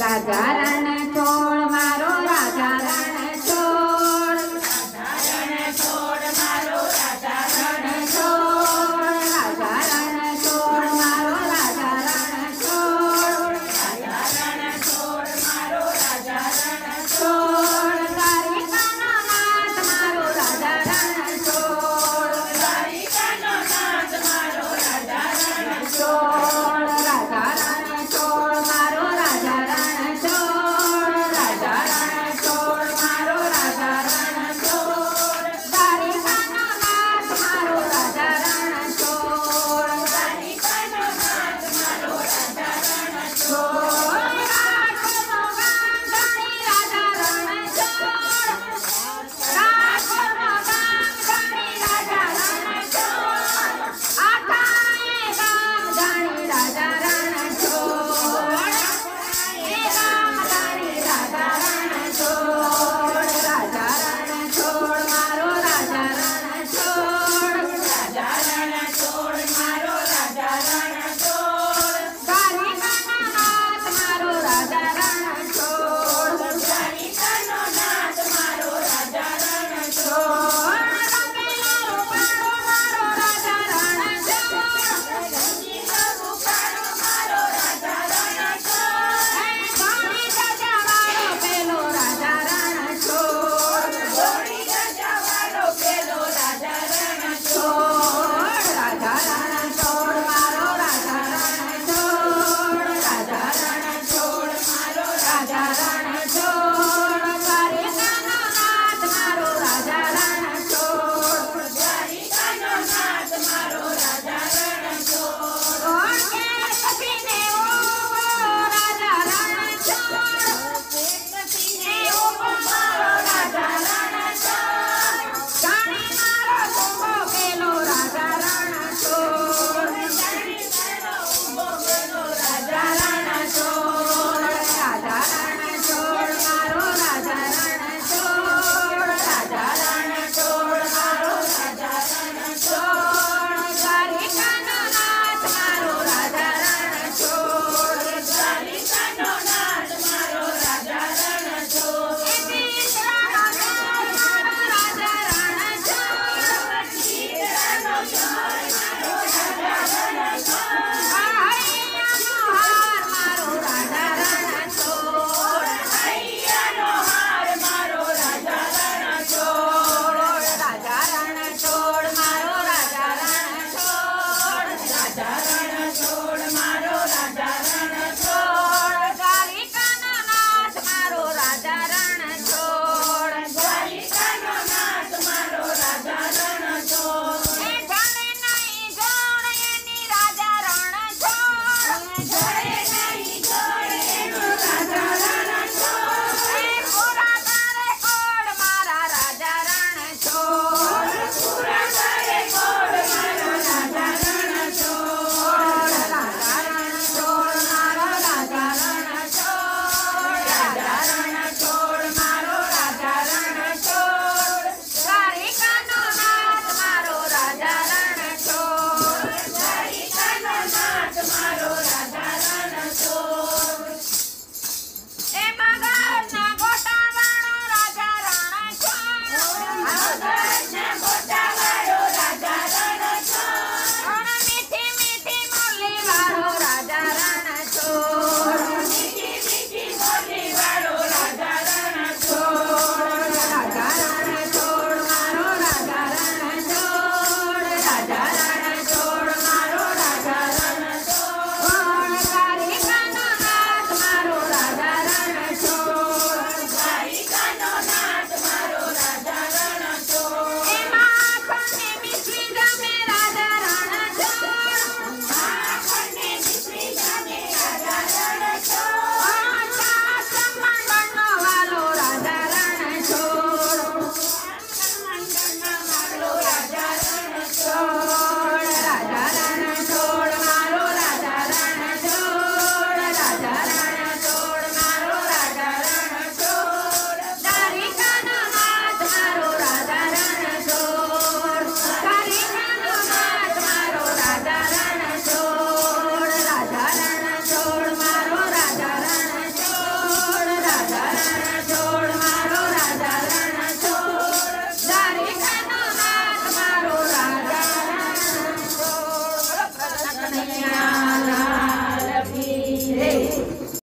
राजा रण छोड़ मारो राजा रण छोड़, राजा रण छोड़ मारो राजा रण छोड़ राजा रण छोड़ मारो राजा रण छोड़, राजा रण छोड़ मारो राजा रण छोड़ द्वारिकानो नाथ मारो राजा रण छोड़, द्वारिकानो नाथ मारो राजा रण छोड़ राजा रण छोड़ मारो राजा रण छोड़, राजा रण छोड़ मारो राजा रण छोड़ द्वारिकानो नाथ मारो राजा रण छोड़, द्वारिकानो नाथ मारो राजा रण छोड़ राघवनो गाम धणी राजा रण छोड़, राघवनो गाम धणी राजा रण छोड़, आठाए गाम धणी राजा रण छोड़, ए गाम धणी राजा रण छोड़, राजा रण छोड़ मारो राजा रण छोड़, राजा रण छोड़ मारो राजा रण छोड़ द्वारिकानो नाथ मारो राजा रण छोड़, द्वारिकानो नाथ मारो राजा रण छोड़ रंगीला रूपाणो मारो राजा रण छोड़, रंगीलो रूपाणो मारो राजा रण छोड़ घोड़ी गजावाळो पेलो राजा रण छोड़, घोड़ी गजावाळो पेलो राजा रण छोड़ राजा रण छोड़ मारो राजा रण छोड़, राजा रण छोड़ मारो राजा रण छोड़ द्वारिकानो नाथ मारो राजा रण छोड़, द्वारिकानो नाथ मारो राजा रण छोड़ कोण के कपीने उभो राजा रण छोड़, कपीने उभो मारो राजा रण छोड़ गाणी मारो उभो पेलो राजा रण छोड़, गाणी मारो उभो पेलो राजा रण छोड़ राजा रण छोड़ मारो राजा रण छोड़, राजा रण छोड़ मारो राजा रण छोड़ द्वारिकानो नाथ मारो राजा रण छोड़, द्वारिकानो नाथ मारो राजा रण छोड़ तीसरानो छोड़ मारो राजा रण छोड़, शीतळानो छोड़ मारो राजा रण छोड़ हैयानो हार मारो राजा रण छोड़, हैयानो हार मारो राजा रण छोड़ राजा रण छोड़ मारो राजा रण छोड़, राजा रण छोड़ मारो राजा रण छोड़ द्वारिकानो नाथ मारो राजा रण छोड़, द्वारिकानो नाथ मारो राजा रण छोड़ ए जाने नहीं जोड़ एनी राजा रण छोड़,